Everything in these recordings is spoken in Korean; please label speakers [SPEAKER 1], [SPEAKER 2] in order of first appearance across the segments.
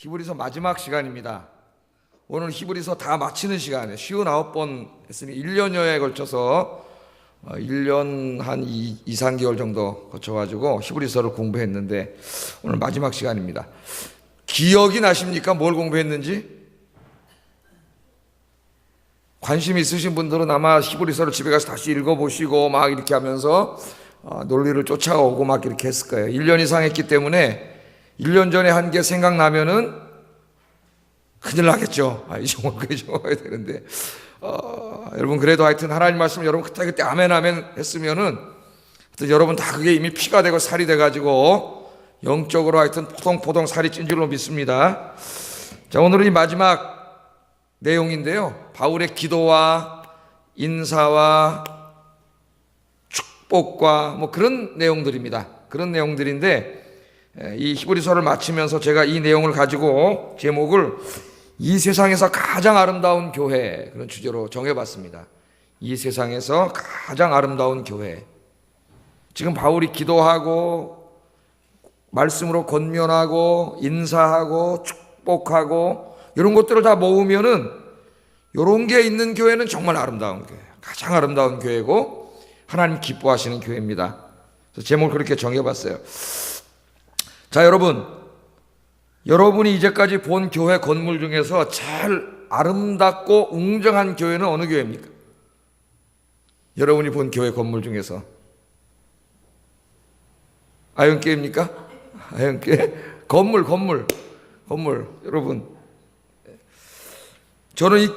[SPEAKER 1] 히브리서 마지막 시간입니다. 오늘 히브리서 다 마치는 시간에 59번 했으니 1년여에 걸쳐서 1년 한 2, 3개월 정도 거쳐가지고 히브리서를 공부했는데 오늘 마지막 시간입니다. 기억이 나십니까? 뭘 공부했는지? 관심 있으신 분들은 아마 히브리서를 집에 가서 다시 읽어보시고 막 이렇게 하면서 논리를 쫓아오고 막 이렇게 했을 거예요. 1년 이상 했기 때문에 1년 전에 한 게 생각나면은 큰일 나겠죠. 이제 먹어야 되는데. 여러분, 그래도 하여튼 하나님 말씀 여러분 그때 아멘 했으면은 여러분 다 그게 이미 피가 되고 살이 돼가지고 영적으로 하여튼 포동포동 살이 찐 줄로 믿습니다. 자, 오늘은 이 마지막 내용인데요. 바울의 기도와 인사와 축복과 뭐 그런 내용들입니다. 그런 내용들인데 이 히브리서를 마치면서 제가 이 내용을 가지고 제목을 이 세상에서 가장 아름다운 교회, 그런 주제로 정해봤습니다. 이 세상에서 가장 아름다운 교회. 지금 바울이 기도하고 말씀으로 권면하고 인사하고 축복하고 이런 것들을 다 모으면은 이런 게 있는 교회는 정말 아름다운 교회, 가장 아름다운 교회고 하나님 기뻐하시는 교회입니다. 그래서 제목을 그렇게 정해봤어요. 자, 여러분이 이제까지 본 교회 건물 중에서 제일 아름답고 웅장한 교회는 어느 교회입니까? 여러분이 본 교회 건물 중에서 아현교회입니까? 아현교회? 건물. 여러분, 저는 이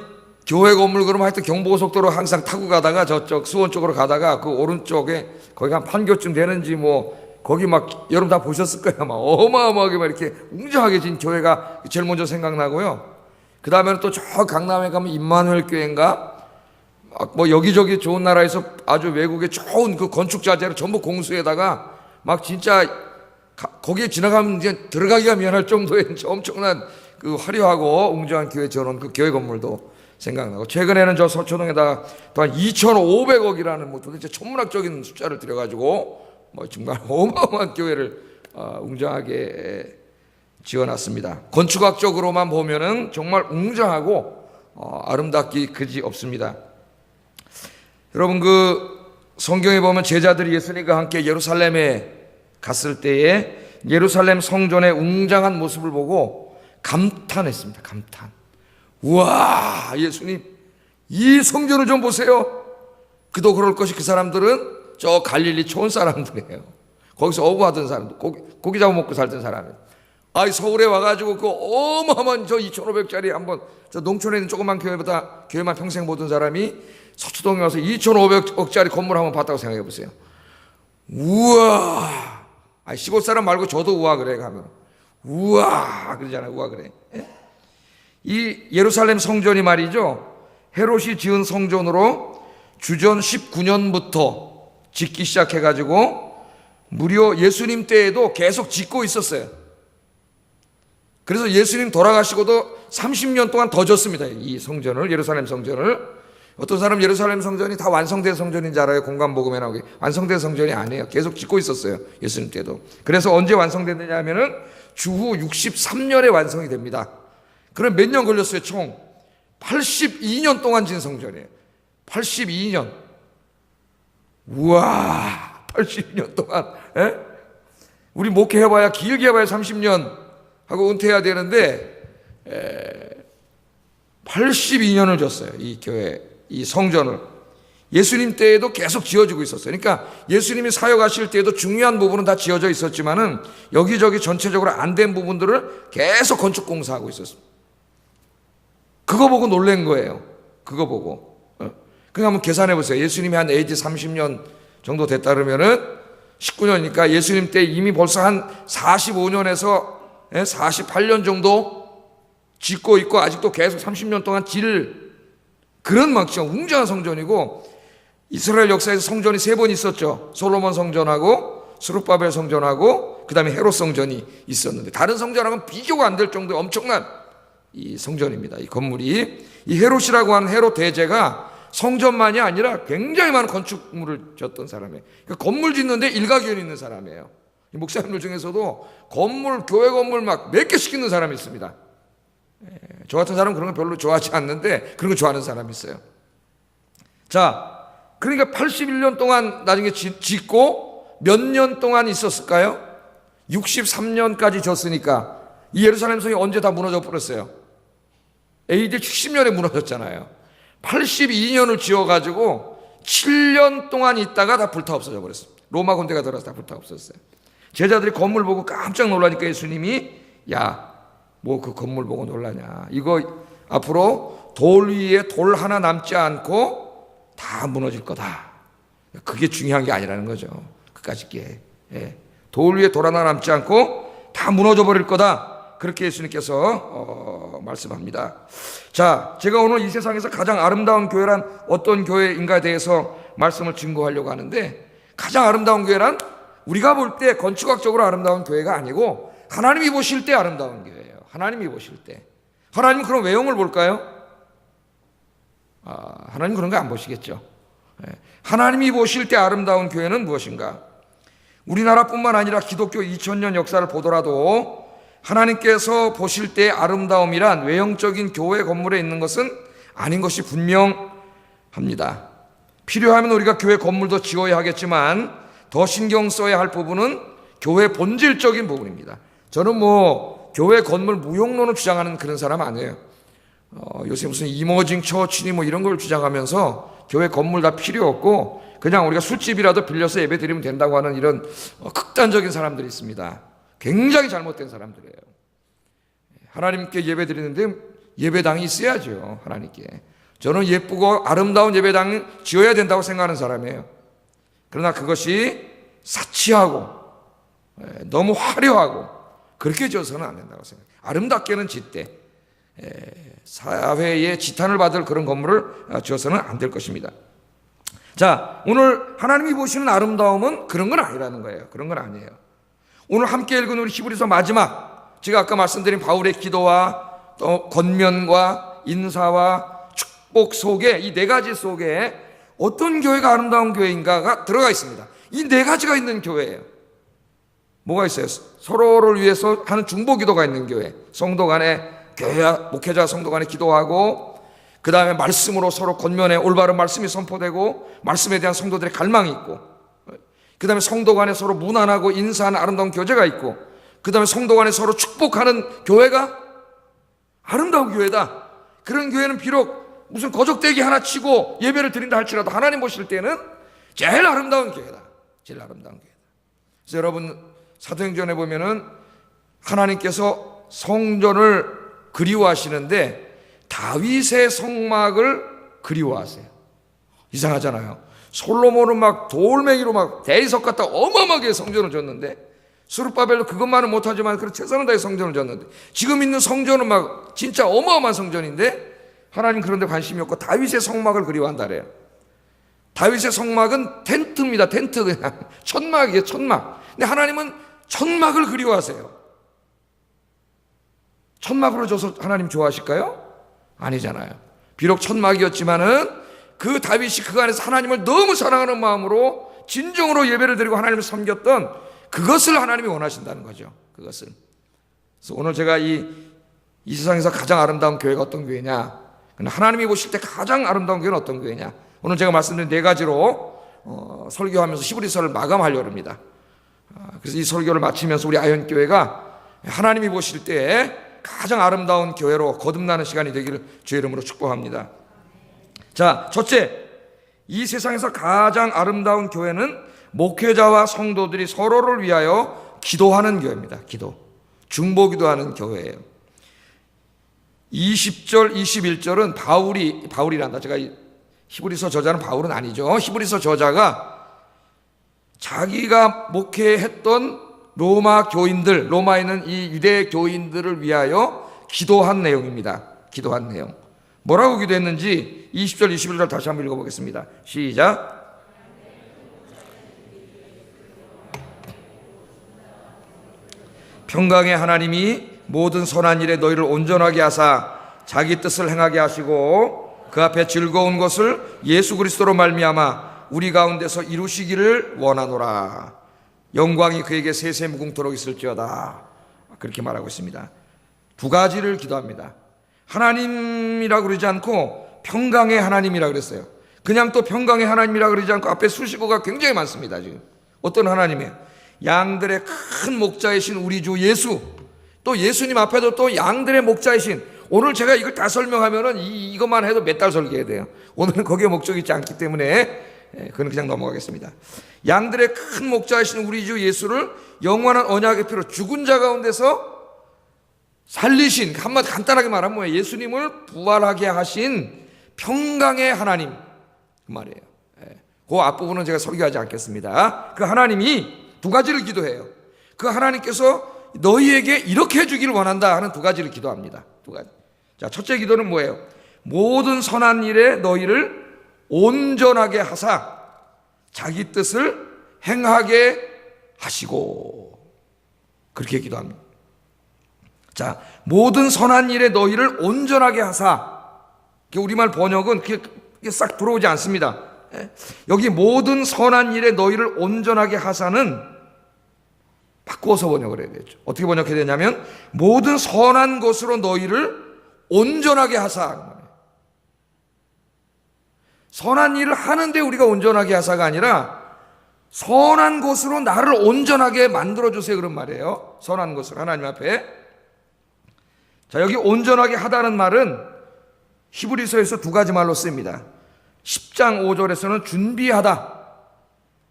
[SPEAKER 1] 교회 건물 그러면 하여튼 경부고속도로 항상 타고 가다가 저쪽 수원 쪽으로 가다가 그 오른쪽에 거기가 한 판교쯤 되는지 뭐 거기 막 여러분 다 보셨을 거예요. 막 어마어마하게 막 이렇게 웅장하게 진 교회가 제일 먼저 생각나고요. 그 다음에는 또 저 강남에 가면 임마누엘 교회인가? 뭐 여기저기 좋은 나라에서 아주 외국의 좋은 그 건축 자재를 전부 공수에다가 막 진짜 거기에 지나가면 이제 들어가기가 미안할 정도의 엄청난 그 화려하고 웅장한 교회 저런 그 교회 건물도 생각나고, 최근에는 저 서초동에다 또 한 2,500억이라는 뭐 도대체 천문학적인 숫자를 들여가지고 뭐 정말 어마어마한 교회를 웅장하게 지어놨습니다. 건축학적으로만 보면은 정말 웅장하고 아름답기 그지 없습니다. 여러분, 그 성경에 보면 제자들이 예수님과 함께 예루살렘에 갔을 때에 예루살렘 성전의 웅장한 모습을 보고 감탄했습니다. 감탄. 우와, 예수님 이 성전을 좀 보세요. 그도 그럴 것이 그 사람들은 저 갈릴리 촌 사람들이에요. 거기서 어부하던 사람들, 고기 잡아먹고 살던 사람이에요. 서울에 와가지고 그 어마어마한 저 2,500짜리 한번 저 농촌에 있는 조그만 교회만 평생 보던 사람이 서초동에 와서 2,500억짜리 건물 한번 봤다고 생각해 보세요. 우와. 시골 사람 말고 저도 우와 그래 가면 우와 그러잖아요. 우와 그래. 이 예루살렘 성전이 말이죠, 헤롯이 지은 성전으로 주전 19년부터 짓기 시작해가지고 무려 예수님 때에도 계속 짓고 있었어요. 그래서 예수님 돌아가시고도 30년 동안 더 졌습니다. 이 성전을, 예루살렘 성전을. 어떤 사람 예루살렘 성전이 다 완성된 성전인 줄 알아요. 공관복음에 나오게. 완성된 성전이 아니에요. 계속 짓고 있었어요. 예수님 때도. 그래서 언제 완성됐느냐 하면은 주후 63년에 완성이 됩니다. 그럼 몇 년 걸렸어요? 총 82년 동안 진 성전이에요. 82년. 우와, 82년 동안. 우리 목회해봐야 길게 해봐야 30년 하고 은퇴해야 되는데 82년을 줬어요. 이 교회, 이 성전을. 예수님 때에도 계속 지어지고 있었어요. 그러니까 예수님이 사역하실 때에도 중요한 부분은 다 지어져 있었지만은 여기저기 전체적으로 안 된 부분들을 계속 건축 공사하고 있었습니다. 그거 보고 놀란 거예요. 그거 보고. 그냥 한번 계산해 보세요. 예수님이 한 AD 30년 정도 됐다 그러면은 19년이니까 예수님 때 이미 벌써 한 45년에서 48년 정도 짓고 있고 아직도 계속 30년 동안 그런 만큼 웅장한 성전이고, 이스라엘 역사에서 성전이 3번 있었죠. 솔로몬 성전하고 스룹바벨 성전하고 그 다음에 헤롯 성전이 있었는데 다른 성전하고는 비교가 안 될 정도의 엄청난 이 성전입니다. 이 건물이. 이 헤롯이라고 하는 헤롯 대제가 성전만이 아니라 굉장히 많은 건축물을 지었던 사람이에요. 그러니까 건물 짓는데 일가견이 있는 사람이에요. 이 목사님들 중에서도 교회 건물 막 몇 개씩 있는 사람이 있습니다. 저 같은 사람은 그런 거 별로 좋아하지 않는데 그런 거 좋아하는 사람이 있어요. 자, 그러니까 81년 동안 나중에 짓고 몇 년 동안 있었을까요? 63년까지 졌으니까 이 예루살렘 성이 언제 다 무너져 버렸어요? AD 70년에 무너졌잖아요. 82년을 지어가지고 7년 동안 있다가 다 불타 없어져 버렸어요. 로마 군대가 들어와서 다 불타 없었어요. 제자들이 건물 보고 깜짝 놀라니까 예수님이 야, 뭐 그 건물 보고 놀라냐. 이거 앞으로 돌 위에 돌 하나 남지 않고 다 무너질 거다. 그게 중요한 게 아니라는 거죠. 그까짓 게. 돌 위에 돌 하나 남지 않고 다 무너져 버릴 거다. 그렇게 예수님께서 말씀합니다. 자, 제가 오늘 이 세상에서 가장 아름다운 교회란 어떤 교회인가에 대해서 말씀을 증거하려고 하는데, 가장 아름다운 교회란 우리가 볼 때 건축학적으로 아름다운 교회가 아니고 하나님이 보실 때 아름다운 교회예요. 하나님이 보실 때. 하나님은 그런 외형을 볼까요? 하나님 그런 거 안 보시겠죠. 하나님이 보실 때 아름다운 교회는 무엇인가? 우리나라뿐만 아니라 기독교 2000년 역사를 보더라도 하나님께서 보실 때 아름다움이란 외형적인 교회 건물에 있는 것은 아닌 것이 분명합니다. 필요하면 우리가 교회 건물도 지어야 하겠지만 더 신경 써야 할 부분은 교회 본질적인 부분입니다. 저는 교회 건물 무용론을 주장하는 그런 사람 아니에요. 요새 무슨 이머징 처치니 이런 걸 주장하면서 교회 건물 다 필요 없고 그냥 우리가 술집이라도 빌려서 예배 드리면 된다고 하는 이런 극단적인 사람들이 있습니다. 굉장히 잘못된 사람들이에요. 하나님께 예배 드리는데 예배당이 있어야죠. 하나님께. 저는 예쁘고 아름다운 예배당을 지어야 된다고 생각하는 사람이에요. 그러나 그것이 사치하고 너무 화려하고 그렇게 지어서는 안 된다고 생각해요. 아름답게는 짓되 사회에 지탄을 받을 그런 건물을 지어서는 안 될 것입니다. 자, 오늘 하나님이 보시는 아름다움은 그런 건 아니라는 거예요. 그런 건 아니에요. 오늘 함께 읽은 우리 히브리서 마지막, 제가 아까 말씀드린 바울의 기도와 또 권면과 인사와 축복 속에, 이 네 가지 속에 어떤 교회가 아름다운 교회인가가 들어가 있습니다. 이 네 가지가 있는 교회예요. 뭐가 있어요? 서로를 위해서 하는 중보 기도가 있는 교회. 성도 간에, 교회와 목회자 성도 간에 기도하고, 그 다음에 말씀으로 서로 권면에 올바른 말씀이 선포되고 말씀에 대한 성도들의 갈망이 있고, 그 다음에 성도 간에 서로 문안하고 인사하는 아름다운 교제가 있고, 그 다음에 성도 간에 서로 축복하는 교회가 아름다운 교회다. 그런 교회는 비록 무슨 거적대기 하나 치고 예배를 드린다 할지라도 하나님 보실 때는 제일 아름다운 교회다. 제일 아름다운 교회다. 그래서 여러분 사도행전에 보면은 하나님께서 성전을 그리워하시는데 다윗의 성막을 그리워하세요. 이상하잖아요. 솔로몬은 막 돌멩이로 막 대리석 갖다 어마어마하게 성전을 졌는데, 스룹바벨도 그것만은 못하지만 그런 최선을 다해 성전을 졌는데, 지금 있는 성전은 막 진짜 어마어마한 성전인데 하나님 그런 데 관심이 없고 다윗의 성막을 그리워한다래요. 다윗의 성막은 텐트입니다. 텐트. 그냥 천막이에요. 천막. 근데 하나님은 천막을 그리워하세요. 천막으로 줘서 하나님 좋아하실까요? 아니잖아요. 비록 천막이었지만은 그 다윗이 그 안에서 하나님을 너무 사랑하는 마음으로 진정으로 예배를 드리고 하나님을 섬겼던 그것을 하나님이 원하신다는 거죠. 그것을. 그래서 오늘 제가 이 세상에서 가장 아름다운 교회가 어떤 교회냐, 하나님이 보실 때 가장 아름다운 교회는 어떤 교회냐, 오늘 제가 말씀드린 네 가지로 설교하면서 히브리서를 마감하려고 합니다. 그래서 이 설교를 마치면서 우리 아현교회가 하나님이 보실 때 가장 아름다운 교회로 거듭나는 시간이 되기를 주의 이름으로 축복합니다. 자, 첫째, 이 세상에서 가장 아름다운 교회는 목회자와 성도들이 서로를 위하여 기도하는 교회입니다. 기도, 중보기도하는 교회예요. 20절, 21절은 바울이란다. 제가 히브리서 저자는 바울은 아니죠. 히브리서 저자가 자기가 목회했던 로마 교인들, 로마에 있는 이 유대 교인들을 위하여 기도한 내용입니다. 기도한 내용. 뭐라고 기도했는지 20절, 21절 다시 한번 읽어보겠습니다. 시작. 평강의 하나님이 모든 선한 일에 너희를 온전하게 하사 자기 뜻을 행하게 하시고 그 앞에 즐거운 것을 예수 그리스도로 말미암아 우리 가운데서 이루시기를 원하노라. 영광이 그에게 세세 무궁토록 있을지어다. 그렇게 말하고 있습니다. 두 가지를 기도합니다. 하나님이라고 그러지 않고 평강의 하나님이라고 그랬어요. 그냥 또 평강의 하나님이라고 그러지 않고 앞에 수식어가 굉장히 많습니다. 지금 어떤 하나님이에요? 양들의 큰 목자이신 우리 주 예수, 또 예수님 앞에도 또 양들의 목자이신, 오늘 제가 이걸 다 설명하면은 이것만 해도 몇 달 설계해야 돼요. 오늘은 거기에 목적이 있지 않기 때문에 그건 그냥 넘어가겠습니다. 양들의 큰 목자이신 우리 주 예수를 영원한 언약의 피로 죽은 자 가운데서 살리신, 한마디 간단하게 말하면 뭐예요? 예수님을 부활하게 하신 평강의 하나님, 그 말이에요. 그 앞부분은 제가 설교하지 않겠습니다. 그 하나님이 두 가지를 기도해요. 그 하나님께서 너희에게 이렇게 해주기를 원한다 하는 두 가지를 기도합니다. 두 가지. 자, 첫째 기도는 뭐예요? 모든 선한 일에 너희를 온전하게 하사 자기 뜻을 행하게 하시고, 그렇게 기도합니다. 자, 모든 선한 일에 너희를 온전하게 하사, 우리말 번역은 그게 싹 들어오지 않습니다. 여기 모든 선한 일에 너희를 온전하게 하사는 바꿔서 번역을 해야 되죠. 어떻게 번역해야 되냐면 모든 선한 것으로 너희를 온전하게 하사. 선한 일을 하는데 우리가 온전하게 하사가 아니라 선한 것으로 나를 온전하게 만들어주세요, 그런 말이에요. 선한 것을 하나님 앞에. 자, 여기 온전하게 하다는 말은 히브리서에서 두 가지 말로 씁니다. 10장 5절에서는 준비하다,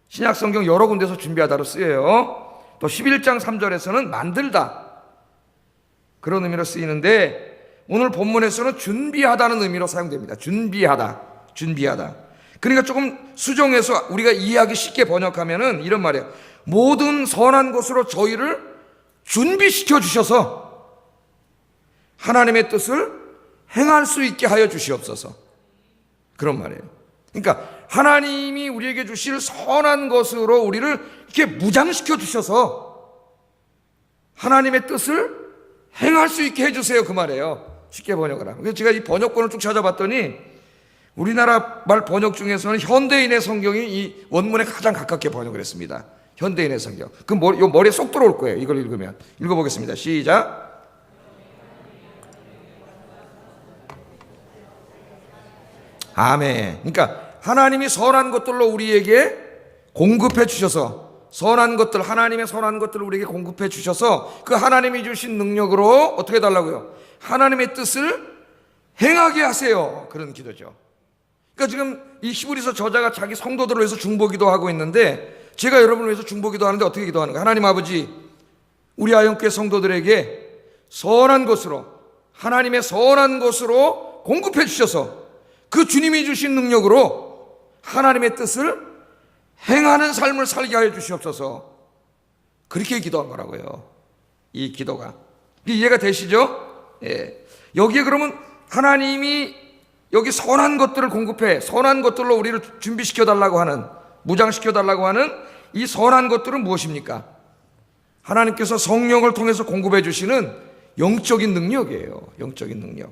[SPEAKER 1] 신약성경 여러 군데서 준비하다로 쓰여요. 또 11장 3절에서는 만들다, 그런 의미로 쓰이는데 오늘 본문에서는 준비하다는 의미로 사용됩니다. 준비하다. 그러니까 조금 수정해서 우리가 이해하기 쉽게 번역하면은 이런 말이에요. 모든 선한 것으로 저희를 준비시켜 주셔서 하나님의 뜻을 행할 수 있게 하여 주시옵소서, 그런 말이에요. 그러니까 하나님이 우리에게 주실 선한 것으로 우리를 이렇게 무장시켜 주셔서 하나님의 뜻을 행할 수 있게 해주세요, 그 말이에요. 쉽게 번역을 하면. 그래서 제가 이 번역본을 쭉 찾아봤더니 우리나라 말 번역 중에서는 현대인의 성경이 이 원문에 가장 가깝게 번역을 했습니다. 현대인의 성경. 그 머리에 쏙 들어올 거예요, 이걸 읽으면. 읽어보겠습니다. 시작. 아멘. 그러니까 하나님이 선한 것들로 우리에게 공급해 주셔서, 선한 것들, 하나님의 선한 것들을 우리에게 공급해 주셔서 그 하나님이 주신 능력으로 어떻게 해달라고요? 하나님의 뜻을 행하게 하세요, 그런 기도죠. 그러니까 지금 이 히브리서 저자가 자기 성도들을 위해서 중보기도 하고 있는데, 제가 여러분을 위해서 중보기도 하는데 어떻게 기도하는가? 하나님 아버지, 우리 아영교회 성도들에게 선한 것으로, 하나님의 선한 것으로 공급해 주셔서 그 주님이 주신 능력으로 하나님의 뜻을 행하는 삶을 살게 하여 주시옵소서, 그렇게 기도한 거라고요, 이 기도가. 이해가 되시죠? 예. 여기에 그러면 하나님이 여기 선한 것들을 공급해, 선한 것들로 우리를 준비시켜 달라고 하는, 무장시켜 달라고 하는 이 선한 것들은 무엇입니까? 하나님께서 성령을 통해서 공급해 주시는 영적인 능력이에요. 영적인 능력.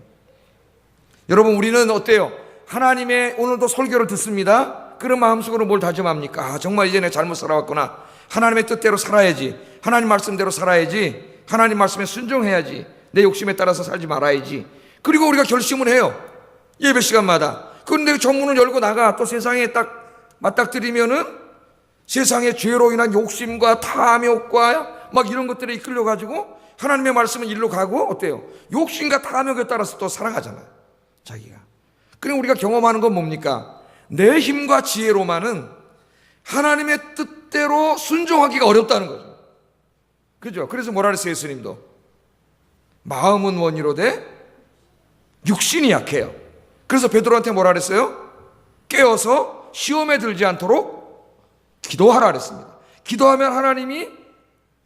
[SPEAKER 1] 여러분, 우리는 어때요? 하나님의, 오늘도 설교를 듣습니다. 그런 마음속으로 뭘 다짐합니까? 정말 이제 내가 잘못 살아왔구나, 하나님의 뜻대로 살아야지, 하나님 말씀대로 살아야지, 하나님 말씀에 순종해야지, 내 욕심에 따라서 살지 말아야지. 그리고 우리가 결심을 해요, 예배 시간마다. 그런데 정문을 열고 나가 또 세상에 딱 맞닥뜨리면은 세상의 죄로 인한 욕심과 탐욕과 막 이런 것들에 이끌려가지고 하나님의 말씀은 일로 가고, 어때요? 욕심과 탐욕에 따라서 또 살아가잖아요, 자기가. 그럼 우리가 경험하는 건 뭡니까? 내 힘과 지혜로만은 하나님의 뜻대로 순종하기가 어렵다는 거죠. 그죠? 그래서 뭐라 그랬어요, 예수님도? 마음은 원이로되 육신이 약해요. 그래서 베드로한테 뭐라 그랬어요? 깨어서 시험에 들지 않도록 기도하라 그랬습니다. 기도하면 하나님이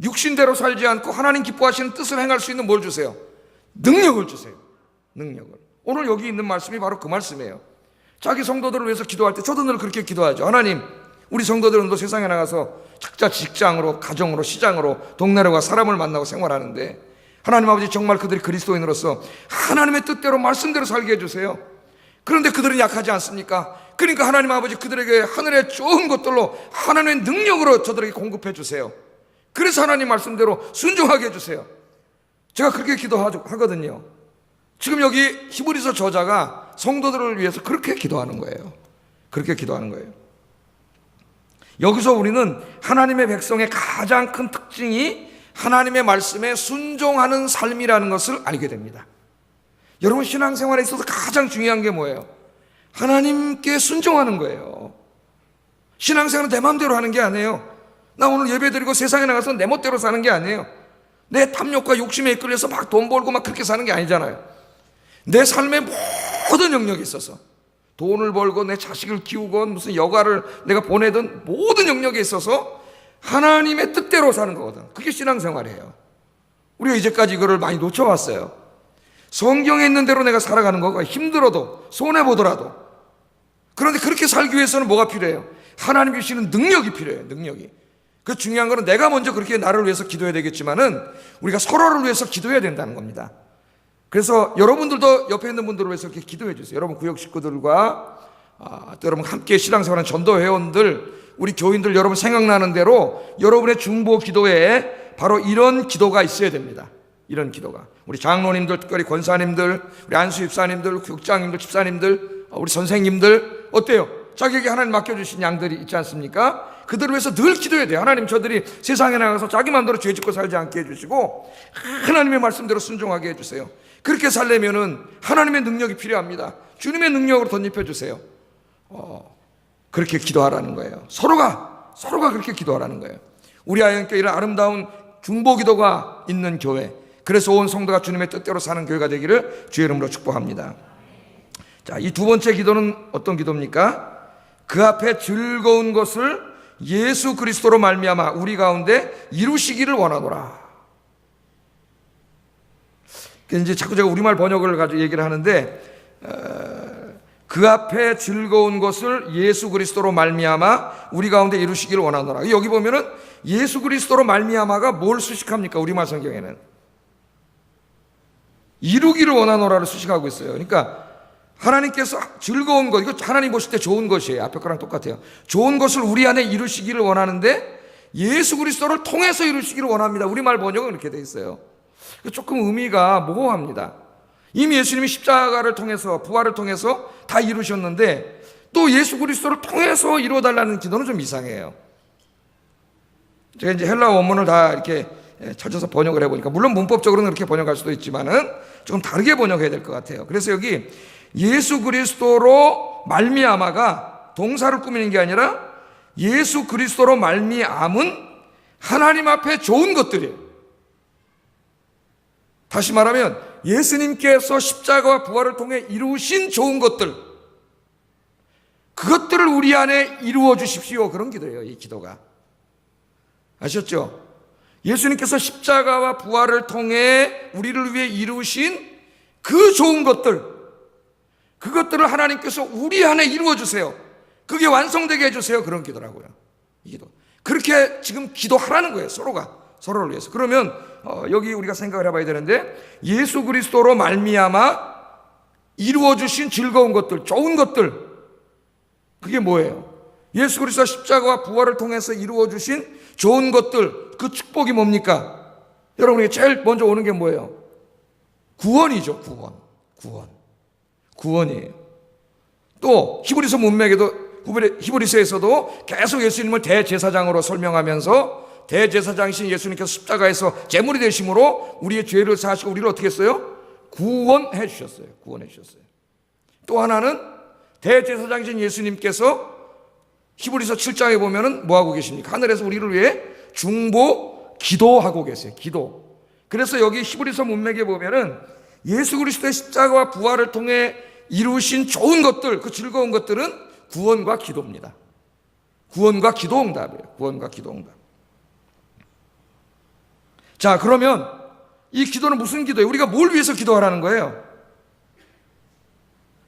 [SPEAKER 1] 육신대로 살지 않고 하나님 기뻐하시는 뜻을 행할 수 있는 뭘 주세요? 능력을 주세요. 능력을. 오늘 여기 있는 말씀이 바로 그 말씀이에요. 자기 성도들을 위해서 기도할 때 저도 늘 그렇게 기도하죠. 하나님, 우리 성도들은 또 세상에 나가서 각자 직장으로, 가정으로, 시장으로, 동네로 가 사람을 만나고 생활하는데, 하나님 아버지, 정말 그들이 그리스도인으로서 하나님의 뜻대로 말씀대로 살게 해주세요. 그런데 그들은 약하지 않습니까? 그러니까 하나님 아버지 그들에게 하늘의 좋은 것들로 하나님의 능력으로 저들에게 공급해 주세요. 그래서 하나님 말씀대로 순종하게 해주세요. 제가 그렇게 기도하거든요. 지금 여기 히브리서 저자가 성도들을 위해서 그렇게 기도하는 거예요. 그렇게 기도하는 거예요. 여기서 우리는 하나님의 백성의 가장 큰 특징이 하나님의 말씀에 순종하는 삶이라는 것을 알게 됩니다. 여러분, 신앙생활에 있어서 가장 중요한 게 뭐예요? 하나님께 순종하는 거예요. 신앙생활은 내 마음대로 하는 게 아니에요. 나 오늘 예배 드리고 세상에 나가서 내 멋대로 사는 게 아니에요. 내 탐욕과 욕심에 이끌려서 막 돈 벌고 막 그렇게 사는 게 아니잖아요. 내 삶의 모든 영역에 있어서 돈을 벌고 내 자식을 키우건 무슨 여가를 내가 보내든 모든 영역에 있어서 하나님의 뜻대로 사는 거거든. 그게 신앙생활이에요. 우리가 이제까지 이거를 많이 놓쳐왔어요. 성경에 있는 대로 내가 살아가는 거가 힘들어도 손해보더라도. 그런데 그렇게 살기 위해서는 뭐가 필요해요? 하나님 주시는 능력이 필요해요. 능력이. 그 중요한 거는 내가 먼저 그렇게 나를 위해서 기도해야 되겠지만은 우리가 서로를 위해서 기도해야 된다는 겁니다. 그래서 여러분들도 옆에 있는 분들을 위해서 이렇게 기도해 주세요. 여러분 구역 식구들과 또 여러분 함께 신앙생활하는 전도 회원들, 우리 교인들 여러분 생각나는 대로 여러분의 중보 기도에 바로 이런 기도가 있어야 됩니다. 이런 기도가. 우리 장로님들, 특별히 권사님들, 우리 안수 집사님들, 교육장님들, 집사님들, 우리 선생님들 어때요? 자기에게 하나님 맡겨주신 양들이 있지 않습니까? 그들을 위해서 늘 기도해야 돼요. 하나님, 저들이 세상에 나가서 자기 마음대로 죄짓고 살지 않게 해주시고 하나님의 말씀대로 순종하게 해주세요. 그렇게 살려면은 하나님의 능력이 필요합니다. 주님의 능력으로 덧입혀주세요. 그렇게 기도하라는 거예요. 서로가 그렇게 기도하라는 거예요. 우리 아이언교회 이런 아름다운 중보기도가 있는 교회, 그래서 온 성도가 주님의 뜻대로 사는 교회가 되기를 주의 이름으로 축복합니다. 자, 이 두 번째 기도는 어떤 기도입니까? 그 앞에 즐거운 것을 예수 그리스도로 말미암아 우리 가운데 이루시기를 원하노라. 이제 자꾸 제가 우리말 번역을 가지고 얘기를 하는데, 그 앞에 즐거운 것을 예수 그리스도로 말미암아 우리 가운데 이루시기를 원하노라. 여기 보면은 예수 그리스도로 말미암아가 뭘 수식합니까? 우리말 성경에는 이루기를 원하노라를 수식하고 있어요. 그러니까 하나님께서 즐거운 것, 이거 하나님 보실 때 좋은 것이에요. 앞에 거랑 똑같아요. 좋은 것을 우리 안에 이루시기를 원하는데 예수 그리스도를 통해서 이루시기를 원합니다. 우리말 번역은 이렇게 돼 있어요. 조금 의미가 모호합니다. 이미 예수님이 십자가를 통해서, 부활을 통해서 다 이루셨는데 또 예수 그리스도를 통해서 이루어달라는 기도는 좀 이상해요. 제가 이제 헬라 원문을 다 이렇게 찾아서 번역을 해보니까, 물론 문법적으로는 그렇게 번역할 수도 있지만은 조금 다르게 번역해야 될 것 같아요. 그래서 여기 예수 그리스도로 말미암아가 동사를 꾸미는 게 아니라 예수 그리스도로 말미암은 하나님 앞에 좋은 것들이에요. 다시 말하면 예수님께서 십자가와 부활을 통해 이루신 좋은 것들, 그것들을 우리 안에 이루어 주십시오. 그런 기도예요, 이 기도가. 아셨죠? 예수님께서 십자가와 부활을 통해 우리를 위해 이루신 그 좋은 것들, 그것들을 하나님께서 우리 안에 이루어 주세요. 그게 완성되게 해주세요. 그런 기도라고요, 이 기도. 그렇게 지금 기도하라는 거예요. 서로를 위해서. 그러면 여기 우리가 생각을 해봐야 되는데, 예수 그리스도로 말미암아 이루어 주신 즐거운 것들, 좋은 것들, 그게 뭐예요? 예수 그리스도 십자가와 부활을 통해서 이루어 주신 좋은 것들, 그 축복이 뭡니까? 여러분에게 제일 먼저 오는 게 뭐예요? 구원이죠. 구원이에요. 또 히브리서 문맥에도, 히브리서에서도 계속 예수님을 대제사장으로 설명하면서 대제사장이신 예수님께서 십자가에서 제물이 되심으로 우리의 죄를 사하시고 우리를 어떻게 했어요? 구원해 주셨어요. 또 하나는 대제사장이신 예수님께서 히브리서 7장에 보면은 뭐 하고 계십니까? 하늘에서 우리를 위해 중보 기도하고 계세요. 기도. 그래서 여기 히브리서 문맥에 보면은 예수 그리스도의 십자가와 부활을 통해 이루신 좋은 것들, 그 즐거운 것들은 구원과 기도입니다. 구원과 기도 응답이에요. 자, 그러면 이 기도는 무슨 기도예요? 우리가 뭘 위해서 기도하라는 거예요?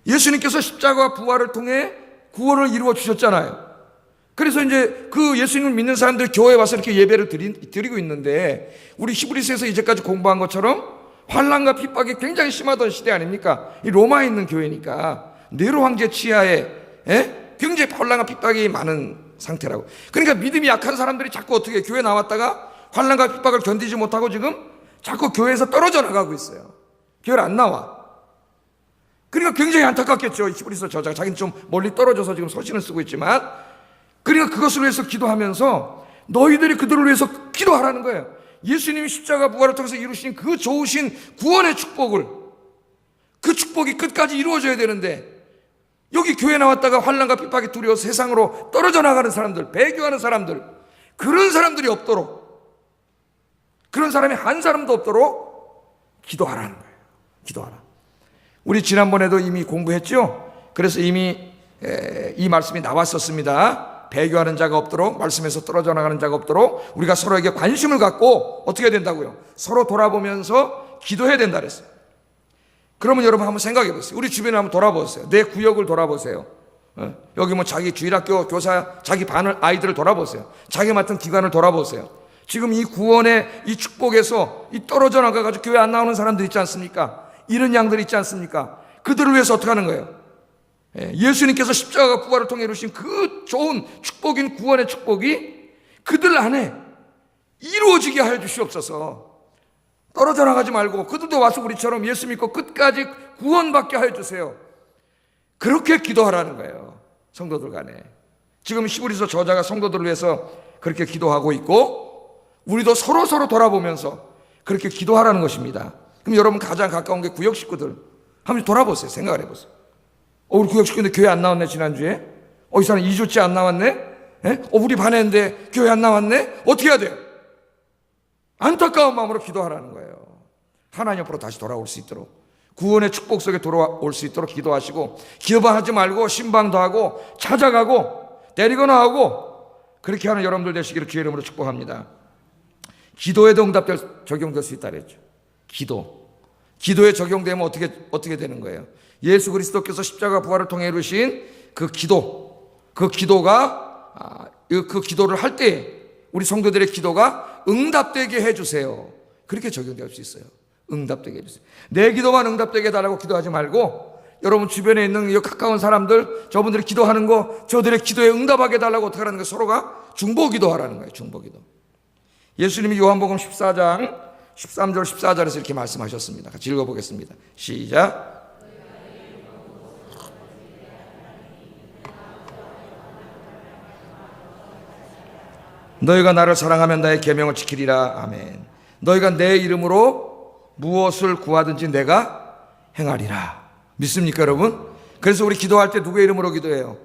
[SPEAKER 1] 예수님께서 십자가와 부활을 통해 구원을 이루어 주셨잖아요. 그래서 이제 그 예수님을 믿는 사람들 교회에 와서 이렇게 예배를 드리고 있는데, 우리 히브리서에서 이제까지 공부한 것처럼 환난과 핍박이 굉장히 심하던 시대 아닙니까? 이 로마에 있는 교회니까 네로 황제 치하에 굉장히 혼란과 핍박이 많은 상태라고. 그러니까 믿음이 약한 사람들이 자꾸 어떻게 교회 나왔다가 환난과 핍박을 견디지 못하고 지금 자꾸 교회에서 떨어져 나가고 있어요. 교회를 안 나와. 그러니까 굉장히 안타깝겠죠. 히브리서 저자가 자기는 좀 멀리 떨어져서 지금 서신을 쓰고 있지만, 그러니까 그것을 위해서 기도하면서 너희들이 그들을 위해서 기도하라는 거예요. 예수님이 십자가 부활을 통해서 이루신 그 좋으신 구원의 축복을, 그 축복이 끝까지 이루어져야 되는데 여기 교회 나왔다가 환난과 핍박이 두려워서 세상으로 떨어져 나가는 사람들, 배교하는 사람들, 그런 사람들이 없도록, 그런 사람이 한 사람도 없도록 기도하라는 거예요. 기도하라. 우리 지난번에도 이미 공부했죠. 그래서 이미 이 말씀이 나왔었습니다. 배교하는 자가 없도록, 말씀에서 떨어져 나가는 자가 없도록 우리가 서로에게 관심을 갖고 어떻게 해야 된다고요? 서로 돌아보면서 기도해야 된다 그랬어요. 그러면 여러분 한번 생각해 보세요. 우리 주변에 한번 돌아보세요. 내 구역을 돌아보세요. 여기 뭐 자기 주일학교 교사, 자기 반을, 아이들을 돌아보세요. 자기 맡은 기관을 돌아보세요. 지금 이 구원의 이 축복에서 이 떨어져 나가가지고 교회 안 나오는 사람들 있지 않습니까? 이런 양들 있지 않습니까? 그들을 위해서 어떻게 하는 거예요? 예수님께서 십자가 부활을 통해 이루신 그 좋은 축복인 구원의 축복이 그들 안에 이루어지게 하여 주시옵소서. 떨어져 나가지 말고 그들도 와서 우리처럼 예수 믿고 끝까지 구원받게 하여 주세요. 그렇게 기도하라는 거예요. 성도들 간에. 지금 히브리서 저자가 성도들을 위해서 그렇게 기도하고 있고, 우리도 서로 돌아보면서 그렇게 기도하라는 것입니다. 그럼 여러분 가장 가까운 게 구역 식구들 한번 돌아보세요. 생각을 해보세요. 우리 구역 식구인데 교회 안 나왔네 지난주에. 이 사람 2주째 안 나왔네. 우리 반했는데 교회 안 나왔네. 어떻게 해야 돼요? 안타까운 마음으로 기도하라는 거예요. 하나님 앞으로 다시 돌아올 수 있도록, 구원의 축복 속에 돌아올 수 있도록 기도하시고, 기도하지 말고 신방도 하고 찾아가고 때리거나 하고 그렇게 하는 여러분들 되시기를 주의 이름으로 축복합니다. 기도에도 응답될 적용될 수 있다 그랬죠. 기도에 적용되면 어떻게 되는 거예요? 예수 그리스도께서 십자가 부활을 통해 이루신 그 기도가 그 기도를 할 때 우리 성도들의 기도가 응답되게 해주세요. 그렇게 적용될 수 있어요. 응답되게 해주세요. 내 기도만 응답되게 해달라고 기도하지 말고, 여러분 주변에 있는 가까운 사람들, 저분들이 기도하는 거, 저들의 기도에 응답하게 해달라고 어떻게 하라는 거예요? 서로가 중보기도하라는 거예요. 중보기도. 예수님이 요한복음 14장 13절 14절에서 이렇게 말씀하셨습니다. 같이 읽어보겠습니다. 시작. 너희가 나를 사랑하면 나의 계명을 지키리라. 아멘. 너희가 내 이름으로 무엇을 구하든지 내가 행하리라. 믿습니까 여러분? 그래서 우리 기도할 때 누구의 이름으로 기도해요?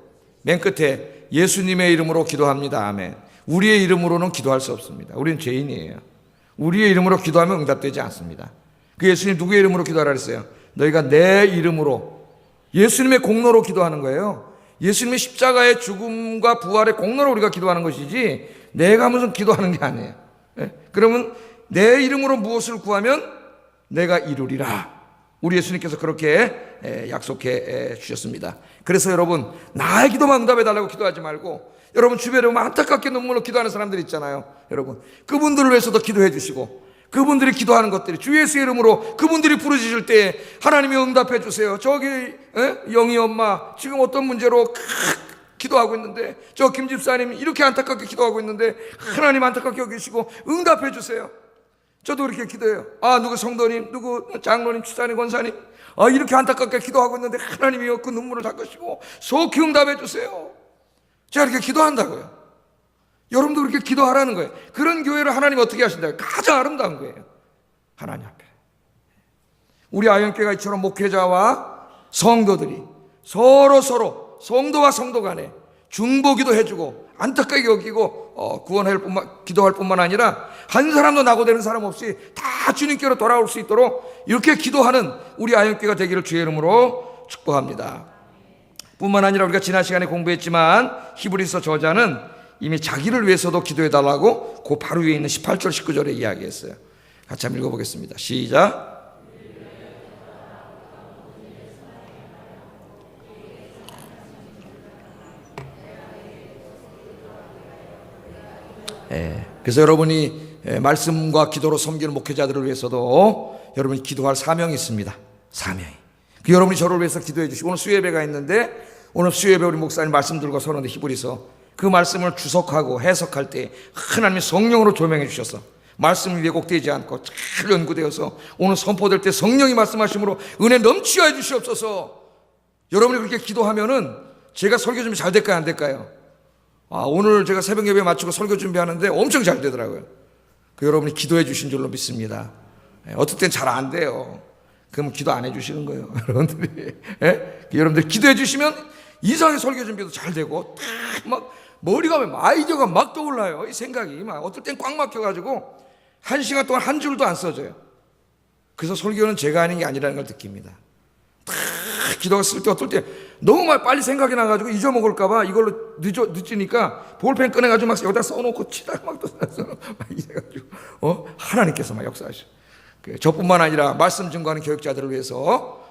[SPEAKER 1] 맨 끝에 예수님의 이름으로 기도합니다. 아멘. 우리의 이름으로는 기도할 수 없습니다. 우리는 죄인이에요. 우리의 이름으로 기도하면 응답되지 않습니다. 그 예수님 누구의 이름으로 기도하라 그랬어요? 너희가 내 이름으로, 예수님의 공로로 기도하는 거예요. 예수님의 십자가의 죽음과 부활의 공로로 우리가 기도하는 것이지 내가 무슨 기도하는 게 아니에요. 그러면 내 이름으로 무엇을 구하면 내가 이루리라. 우리 예수님께서 그렇게 약속해 주셨습니다. 그래서 여러분, 나의 기도만 응답해달라고 기도하지 말고, 여러분 주변에 보면 안타깝게 눈물로 기도하는 사람들 있잖아요. 여러분 그분들을 위해서도 기도해 주시고, 그분들이 기도하는 것들이 주 예수의 이름으로 그분들이 부르짖을 때 하나님이 응답해 주세요. 저기 영희 엄마 지금 어떤 문제로 기도하고 있는데, 저 김 집사님 이렇게 안타깝게 기도하고 있는데 하나님 안타깝게 여기시고 응답해 주세요. 저도 그렇게 기도해요. 누구 성도님, 누구 장로님, 집사님, 권사님 이렇게 안타깝게 기도하고 있는데 하나님이 그 눈물을 닦으시고 속히 응답해 주세요. 제가 이렇게 기도한다고요. 여러분도 그렇게 기도하라는 거예요. 그런 교회를 하나님 어떻게 하신다고요? 가장 아름다운 거예요. 하나님 앞에. 우리 아영교회가 이처럼 목회자와 성도들이 서로 성도와 성도 간에 중보기도 해주고 안타깝게 여기고 기도할 뿐만 아니라 한 사람도 낙오되는 사람 없이 다 주님께로 돌아올 수 있도록 이렇게 기도하는 우리 아영교회가 되기를 주의 이름으로 축복합니다. 뿐만 아니라 우리가 지난 시간에 공부했지만 히브리서 저자는 이미 자기를 위해서도 기도해달라고 그 바로 위에 있는 18절 19절에 이야기했어요. 같이 한번 읽어보겠습니다. 시작. 그래서 여러분이 말씀과 기도로 섬기는 목회자들을 위해서도 여러분이 기도할 사명이 있습니다. 사명이. 여러분이 저를 위해서 기도해 주시고, 오늘 수예배가 있는데 오늘 수예배 우리 목사님 말씀 들고 서는데 히브리서 그 말씀을 주석하고 해석할 때 하나님이 성령으로 조명해 주셔서 말씀이 왜곡되지 않고 잘 연구되어서 오늘 선포될 때 성령이 말씀하심으로 은혜 넘치게 해 주시옵소서. 여러분이 그렇게 기도하면은 제가 설교 준비 잘 될까요, 안 될까요? 오늘 제가 새벽 예배 마치고 설교 준비하는데 엄청 잘 되더라고요. 여러분이 기도해 주신 줄로 믿습니다. 어떨 땐 잘 안 돼요. 그럼 기도 안 해 주시는 거예요, 여러분들이. 여러분들 기도해 주시면 이상하게 설교 준비도 잘 되고 막 머리가 아이디어가 막 떠올라요. 이 생각이 막 어떨 땐 꽉 막혀가지고 1시간 동안 한 줄도 안 써져요. 그래서 설교는 제가 하는 게 아니라는 걸 느낍니다. 기도가 쓸 때 어떨 때 너무 빨리 생각이 나가지고 잊어먹을까봐 이걸로 늦으니까 볼펜 꺼내가지고 막 여기다 써놓고 치다가 막 또 이래가지고 하나님께서 막 역사하셔. 저뿐만 아니라 말씀 증거하는 교육자들을 위해서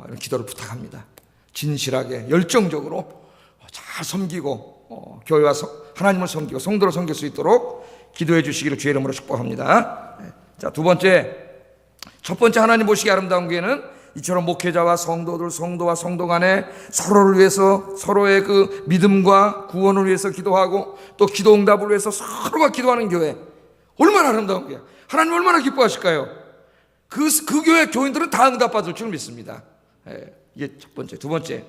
[SPEAKER 1] 이런 기도를 부탁합니다. 진실하게 열정적으로 잘 섬기고 교회와 하나님을 섬기고 성도를 섬길 수 있도록 기도해 주시기를 주의 이름으로 축복합니다. 자, 첫 번째 하나님 보시기 아름다운 교회는 이처럼 목회자와 성도들, 성도와 성도 간에 서로를 위해서 서로의 그 믿음과 구원을 위해서 기도하고 또 기도 응답을 위해서 서로가 기도하는 교회, 얼마나 아름다운 교회, 하나님 얼마나 기뻐하실까요? 그 교회 교인들은 다 응답받을 줄 믿습니다. 이게 첫 번째. 두 번째,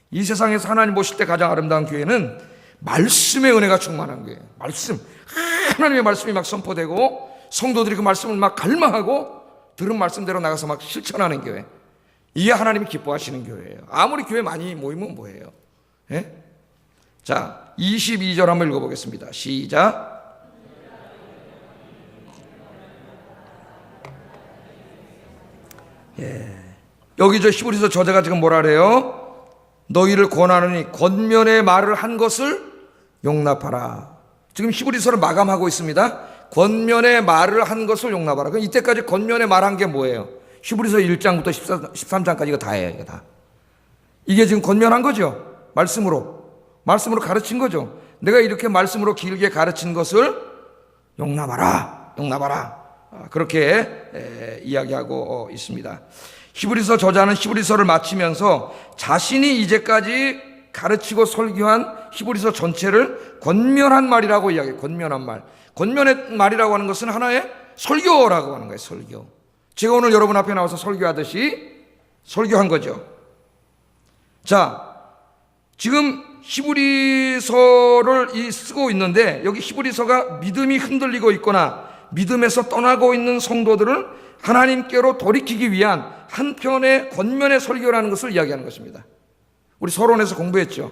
[SPEAKER 1] 이 세상에서 하나님 보실 때 가장 아름다운 교회는 말씀의 은혜가 충만한 교회예요. 하나님의 말씀이 막 선포되고 성도들이 그 말씀을 막 갈망하고 들은 말씀대로 나가서 막 실천하는 교회, 이게 하나님이 기뻐하시는 교회예요. 아무리 교회 많이 모이면 뭐예요? 자, 22절 한번 읽어보겠습니다. 시작. 여기 저 히브리서 저자가 지금 뭐라 그래요? 너희를 권하느니 권면의 말을 한 것을 용납하라. 지금 히브리서를 마감하고 있습니다. 권면의 말을 한 것을 용납하라. 그럼 이때까지 권면의 말한 게 뭐예요? 히브리서 1장부터 13장까지 이거 다예요. 이거 다. 이게 지금 권면한 거죠. 말씀으로 가르친 거죠. 내가 이렇게 말씀으로 길게 가르친 것을 용납하라. 그렇게 이야기하고 있습니다. 히브리서 저자는 히브리서를 마치면서 자신이 이제까지 가르치고 설교한 히브리서 전체를 권면한 말이라고 이야기해요. 권면한 말. 권면의 말이라고 하는 것은 하나의 설교라고 하는 거예요. 설교. 제가 오늘 여러분 앞에 나와서 설교하듯이 설교한 거죠. 자, 지금 히브리서를 쓰고 있는데 여기 히브리서가 믿음이 흔들리고 있거나 믿음에서 떠나고 있는 성도들을 하나님께로 돌이키기 위한 한편의 권면의 설교라는 것을 이야기하는 것입니다. 우리 서론에서 공부했죠.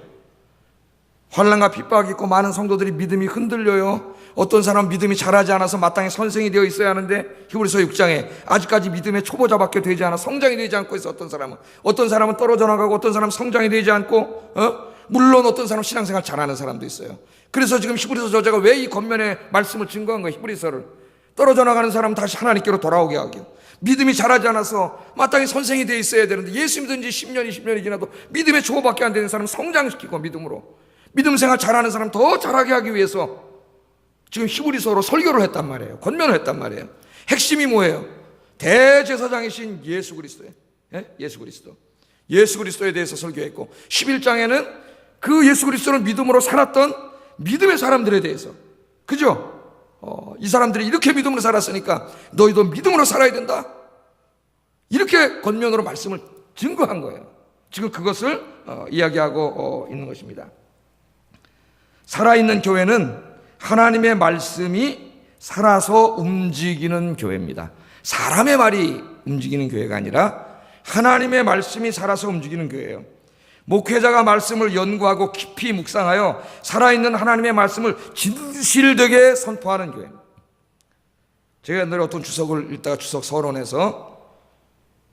[SPEAKER 1] 환난과 핍박이 있고 많은 성도들이 믿음이 흔들려요. 어떤 사람은 믿음이 자라지 않아서 마땅히 선생이 되어 있어야 하는데 히브리서 6장에 아직까지 믿음의 초보자밖에 되지 않아 성장이 되지 않고 있어. 어떤 사람은 떨어져 나가고 어떤 사람은 성장이 되지 않고 물론 어떤 사람은 신앙생활 잘하는 사람도 있어요. 그래서 지금 히브리서 저자가 왜 이 권면의 말씀을 증거한 거예요. 히브리서를 떨어져 나가는 사람은 다시 하나님께로 돌아오게 하고요. 믿음이 자라지 않아서 마땅히 선생이 되어 있어야 되는데 예수 믿은 지 10년, 20년이 지나도 믿음의 초보밖에 안 되는 사람은 성장시키고 믿음으로 믿음 생활 잘하는 사람 더 잘하게 하기 위해서 지금 히브리서로 설교를 했단 말이에요. 권면을 했단 말이에요. 핵심이 뭐예요? 대제사장이신 예수 그리스도예요. 예수 그리스도. 예수 그리스도에 대해서 설교했고 11장에는 그 예수 그리스도를 믿음으로 살았던 믿음의 사람들에 대해서, 그죠? 이 사람들이 이렇게 믿음으로 살았으니까 너희도 믿음으로 살아야 된다. 이렇게 권면으로 말씀을 증거한 거예요. 지금 그것을 이야기하고 있는 것입니다. 살아있는 교회는 하나님의 말씀이 살아서 움직이는 교회입니다. 사람의 말이 움직이는 교회가 아니라 하나님의 말씀이 살아서 움직이는 교회예요. 목회자가 말씀을 연구하고 깊이 묵상하여 살아있는 하나님의 말씀을 진실되게 선포하는 교회입니다. 제가 옛날에 어떤 주석을 읽다가 주석 서론에서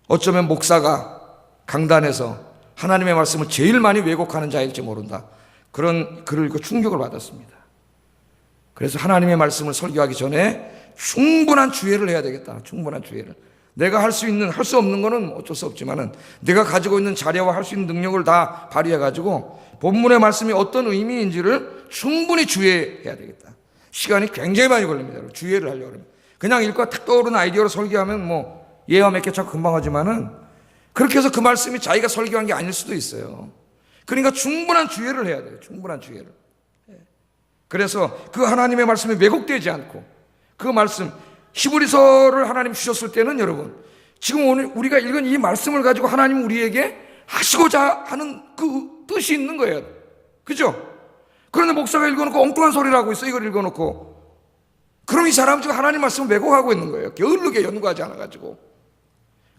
[SPEAKER 1] 어쩌면 목사가 강단에서 하나님의 말씀을 제일 많이 왜곡하는 자일지 모른다, 그런 글을 읽고 충격을 받았습니다. 그래서 하나님의 말씀을 설교하기 전에 충분한 주의를 해야 되겠다. 충분한 주의를. 내가 할 수 없는 거는 어쩔 수 없지만은 내가 가지고 있는 자료와 할 수 있는 능력을 다 발휘해가지고 본문의 말씀이 어떤 의미인지를 충분히 주의해야 되겠다. 시간이 굉장히 많이 걸립니다. 주의를 하려고 합니다. 그냥 읽고 탁 떠오르는 아이디어로 설교하면 뭐 예와 몇 개 참 금방 하지만은 그렇게 해서 그 말씀이 자기가 설교한 게 아닐 수도 있어요. 그러니까 충분한 주의를 해야 돼요. 충분한 주의를. 그래서 그 하나님의 말씀이 왜곡되지 않고 그 말씀, 히브리서를 하나님 주셨을 때는 여러분, 지금 오늘 우리가 읽은 이 말씀을 가지고 하나님 우리에게 하시고자 하는 그 뜻이 있는 거예요. 그죠? 그런데 목사가 읽어놓고 엉뚱한 소리를 하고 있어. 이걸 읽어놓고. 그럼 이 사람 지금 하나님 말씀을 왜곡하고 있는 거예요. 게을르게 연구하지 않아가지고.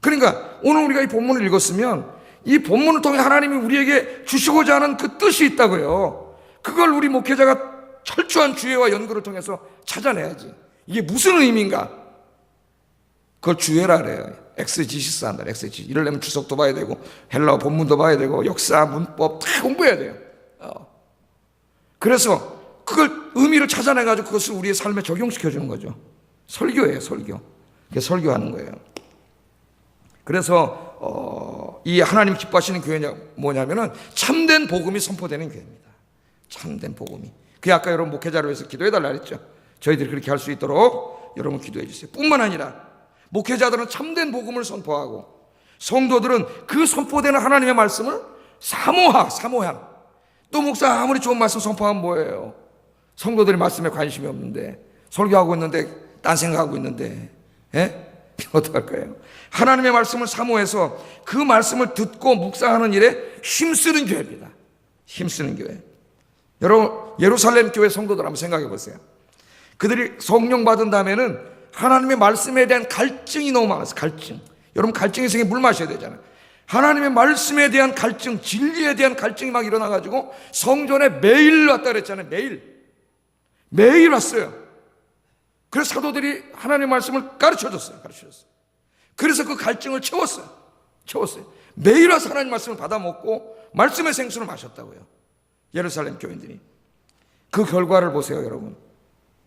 [SPEAKER 1] 그러니까 오늘 우리가 이 본문을 읽었으면 이 본문을 통해 하나님이 우리에게 주시고자 하는 그 뜻이 있다고요. 그걸 우리 목회자가 철저한 주의와 연구를 통해서 찾아내야지. 이게 무슨 의미인가? 그걸 주의라 그래요. 엑세지시스 한다. 엑세지시스. 이러려면 주석도 봐야 되고 헬라어 본문도 봐야 되고 역사, 문법 다 공부해야 돼요. 그래서 그걸 의미를 찾아내가지고 그것을 우리의 삶에 적용시켜주는 거죠. 설교예요. 설교. 그게 설교하는 거예요. 그래서 이 하나님 기뻐하시는 교회냐 뭐냐면은 참된 복음이 선포되는 교회입니다. 참된 복음이. 그 아까 여러분 목회자를 위해서 기도해달라 그랬죠. 저희들이 그렇게 할 수 있도록 여러분 기도해 주세요. 뿐만 아니라 목회자들은 참된 복음을 선포하고 성도들은 그 선포되는 하나님의 말씀을 사모함. 또 목사 아무리 좋은 말씀 선포하면 뭐예요? 성도들이 말씀에 관심이 없는데 설교하고 있는데 딴 생각하고 있는데 어떡할 거예요? 하나님의 말씀을 사모해서 그 말씀을 듣고 묵상하는 일에 힘쓰는 교회입니다. 힘쓰는 교회. 여러분 예루살렘 교회 성도들 한번 생각해 보세요. 그들이 성령 받은 다음에는 하나님의 말씀에 대한 갈증이 너무 많았어요. 갈증. 여러분 갈증이 생기면 물 마셔야 되잖아요. 하나님의 말씀에 대한 갈증, 진리에 대한 갈증이 막 일어나가지고 성전에 매일 왔다 그랬잖아요. 매일 왔어요. 그래서 사도들이 하나님의 말씀을 가르쳐줬어요. 그래서 그 갈증을 채웠어요. 매일 와서 하나님 말씀을 받아 먹고 말씀의 생수를 마셨다고요. 예루살렘 교인들이. 그 결과를 보세요, 여러분.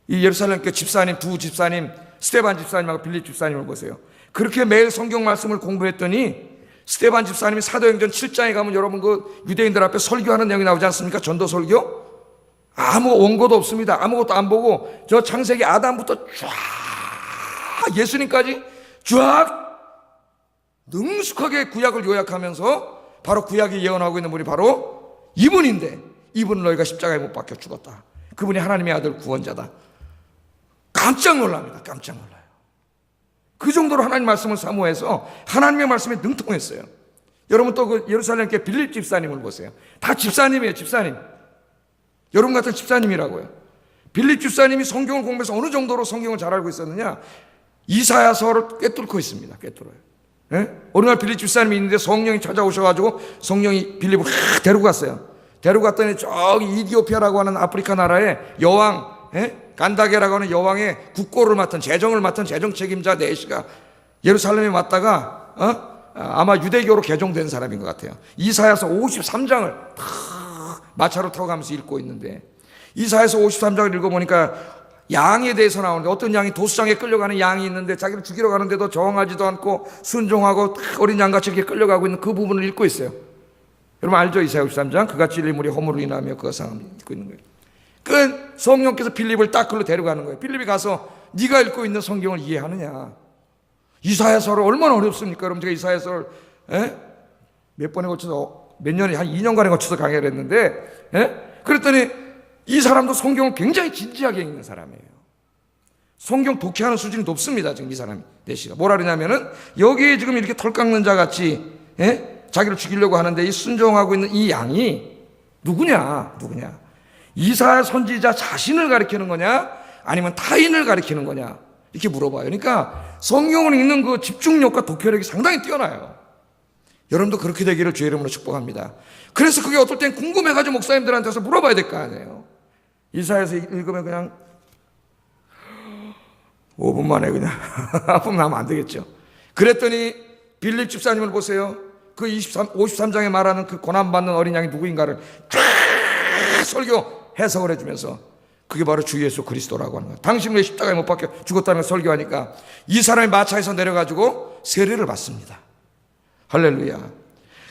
[SPEAKER 1] 이 예루살렘 교회 집사님, 두 집사님, 스데반 집사님하고 빌립 집사님을 보세요. 그렇게 매일 성경 말씀을 공부했더니 스데반 집사님이 사도행전 7장에 가면 여러분 그 유대인들 앞에 설교하는 내용이 나오지 않습니까? 전도 설교? 아무 원고도 없습니다. 아무것도 안 보고 저 창세기 아담부터 쫙 예수님까지 쫙 능숙하게 구약을 요약하면서 바로 구약이 예언하고 있는 분이 바로 이분인데 이분은 너희가 십자가에 못 박혀 죽었다. 그분이 하나님의 아들 구원자다. 깜짝 놀랍니다. 깜짝 놀라요. 그 정도로 하나님 말씀을 사모해서 하나님의 말씀에 능통했어요. 여러분 또 그 예루살렘 교회 빌립 집사님을 보세요. 다 집사님이에요. 집사님. 여러분 같은 집사님이라고요. 빌립 집사님이 성경을 공부해서 어느 정도로 성경을 잘 알고 있었느냐? 이사야서를 꿰뚫고 있습니다. 꿰뚫어요. 어느 날 빌립 집사님이 있는데 성령이 찾아오셔가지고 성령이 빌립을 데리고 갔어요. 데리고 갔더니 저기 이디오피아라고 하는 아프리카 나라의 여왕, 간다게라고 하는 여왕의 국고를 맡은 재정을 맡은 재정 책임자 네시가 예루살렘에 왔다가 아마 유대교로 개종된 사람인 것 같아요. 이사야서 53장을 마차로 타고 가면서 읽고 있는데 이사야서 53장을 읽어보니까 양에 대해서 나오는데 어떤 양이 도수장에 끌려가는 양이 있는데 자기를 죽이러 가는데도 저항하지도 않고 순종하고 어린 양같이 이렇게 끌려가고 있는 그 부분을 읽고 있어요. 여러분 알죠? 이사야 53장 그같이 인물이 허물로 인하며 그 상황을 읽고 있는 거예요. 그 성령께서 빌립을 딱 글로 데려가는 거예요. 빌립이 가서 네가 읽고 있는 성경을 이해하느냐? 이사야서를 얼마나 어렵습니까? 여러분 제가 이사야서를 몇 번에 걸쳐서 몇 년에 한 2년간에 걸쳐서 강의를 했는데 그랬더니 이 사람도 성경을 굉장히 진지하게 읽는 사람이에요. 성경 독해하는 수준이 높습니다. 지금 이 사람이 내시가 뭐라 그러냐면은 여기에 지금 이렇게 털 깎는 자 같이 자기를 죽이려고 하는데 이 순종하고 있는 이 양이 누구냐? 이사야 선지자 자신을 가리키는 거냐? 아니면 타인을 가리키는 거냐? 이렇게 물어봐요. 그러니까 성경을 읽는 그 집중력과 독해력이 상당히 뛰어나요. 여러분도 그렇게 되기를 주의 이름으로 축복합니다. 그래서 그게 어떨 땐 궁금해가지고 목사님들한테서 물어봐야 될 거 아니에요. 이사야서 읽으면 그냥 5분 만에 그냥 아픔 나면 안 되겠죠. 그랬더니 빌립 집사님을 보세요. 그 53장에 말하는 그 고난받는 어린 양이 누구인가를 쫙 설교 해석을 해주면서 그게 바로 주 예수 그리스도라고 하는 거예요. 당신은 왜 십자가에 못 박혀 죽었다는 걸 설교하니까 이 사람이 마차에서 내려가지고 세례를 받습니다. 할렐루야.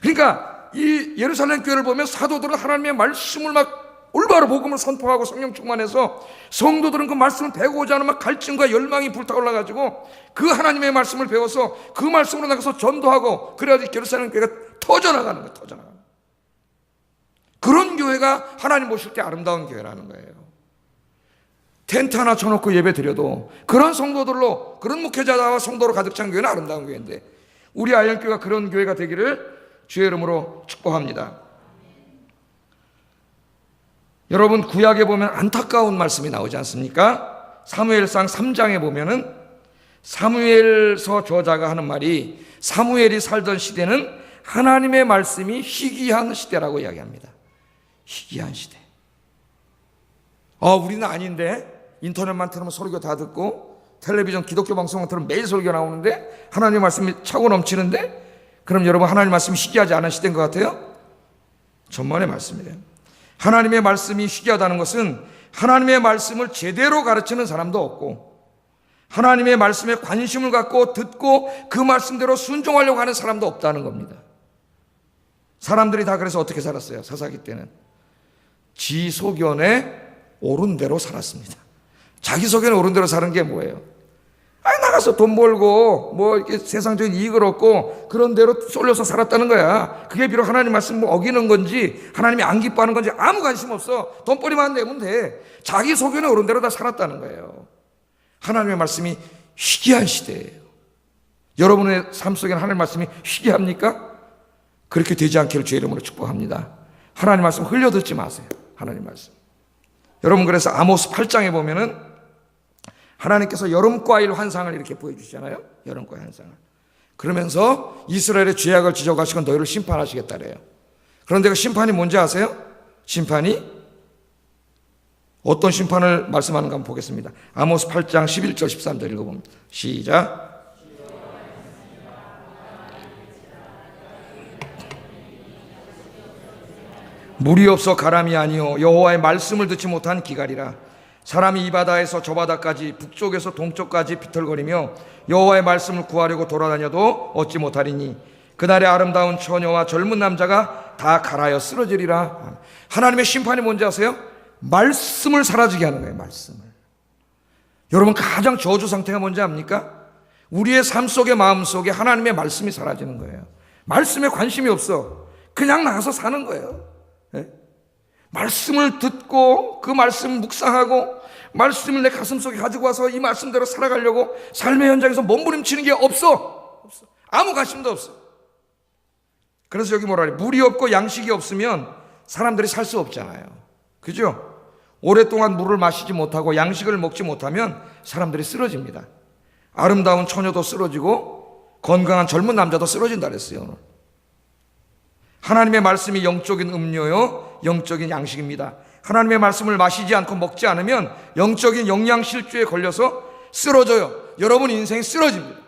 [SPEAKER 1] 그러니까 이 예루살렘 교회를 보면 사도들은 하나님의 말씀을 막 올바로 복음을 선포하고 성령 충만해서 성도들은 그 말씀을 배우고자 하는 막 갈증과 열망이 불타올라가지고 그 하나님의 말씀을 배워서 그 말씀으로 나가서 전도하고, 그래야지 예루살렘 교회가 터져나가는 거예요. 터져나가는 거예요. 그런 교회가 하나님 보실 때 아름다운 교회라는 거예요. 텐트 하나 쳐놓고 예배 드려도 그런 성도들로, 그런 목회자와 성도로 가득 찬 교회는 아름다운 교회인데, 우리 아이언교회가 그런 교회가 되기를 주의 이름으로 축복합니다. 여러분, 구약에 보면 안타까운 말씀이 나오지 않습니까? 사무엘상 3장에 보면은 사무엘서 저자가 하는 말이, 사무엘이 살던 시대는 하나님의 말씀이 희귀한 시대라고 이야기합니다. 희귀한 시대. 우리는 아닌데, 인터넷만 틀으면 설교 다 듣고, 텔레비전 기독교 방송만 틀으면 매일 설교 나오는데, 하나님의 말씀이 차고 넘치는데, 그럼 여러분, 하나님의 말씀이 희귀하지 않은 시대인 것 같아요? 전만의 말씀이래요. 하나님의 말씀이 희귀하다는 것은 하나님의 말씀을 제대로 가르치는 사람도 없고, 하나님의 말씀에 관심을 갖고 듣고 그 말씀대로 순종하려고 하는 사람도 없다는 겁니다. 사람들이 다 그래서 어떻게 살았어요? 사사기 때는 지 소견에 옳은 대로 살았습니다. 자기 소견에 옳은 대로 사는 게 뭐예요? 나가서 돈 벌고 뭐 이렇게 세상적인 이익을 얻고 그런 대로 쏠려서 살았다는 거야. 그게 비록 하나님 말씀 어기는 건지 하나님이 안 기뻐하는 건지 아무 관심 없어. 돈벌이만 내면 돼. 자기 소견에 옳은 대로 다 살았다는 거예요. 하나님의 말씀이 희귀한 시대예요. 여러분의 삶 속에는 하나님의 말씀이 희귀합니까? 그렇게 되지 않기를 주의 이름으로 축복합니다. 하나님 말씀 흘려듣지 마세요. 하나님 말씀. 여러분, 그래서 아모스 8장에 보면은 하나님께서 여름과일 환상을 이렇게 보여주시잖아요. 여름과일 환상을. 그러면서 이스라엘의 죄악을 지적하시고 너희를 심판하시겠다 그래요. 그런데 그 심판이 뭔지 아세요? 심판이 어떤 심판을 말씀하는가 한번 보겠습니다. 아모스 8장 11절 13절 읽어봅니다. 시작. 물이 없어 가람이 아니요 여호와의 말씀을 듣지 못한 기갈이라. 사람이 이 바다에서 저 바다까지 북쪽에서 동쪽까지 비틀거리며 여호와의 말씀을 구하려고 돌아다녀도 얻지 못하리니 그날의 아름다운 처녀와 젊은 남자가 다 갈아여 쓰러지리라. 하나님의 심판이 뭔지 아세요? 말씀을 사라지게 하는 거예요. 말씀을. 여러분, 가장 저주 상태가 뭔지 압니까? 우리의 삶 속에, 마음 속에 하나님의 말씀이 사라지는 거예요. 말씀에 관심이 없어. 그냥 나가서 사는 거예요. 네? 말씀을 듣고 그 말씀 묵상하고 말씀을 내 가슴 속에 가지고 와서 이 말씀대로 살아가려고 삶의 현장에서 몸부림치는 게 없어. 아무 관심도 없어. 그래서 여기 뭐라 그래? 물이 없고 양식이 없으면 사람들이 살 수 없잖아요. 그죠? 오랫동안 물을 마시지 못하고 양식을 먹지 못하면 사람들이 쓰러집니다. 아름다운 처녀도 쓰러지고 건강한 젊은 남자도 쓰러진다 그랬어요. 오늘. 하나님의 말씀이 영적인 음료요, 영적인 양식입니다. 하나님의 말씀을 마시지 않고 먹지 않으면 영적인 영양실조에 걸려서 쓰러져요. 여러분 인생이 쓰러집니다.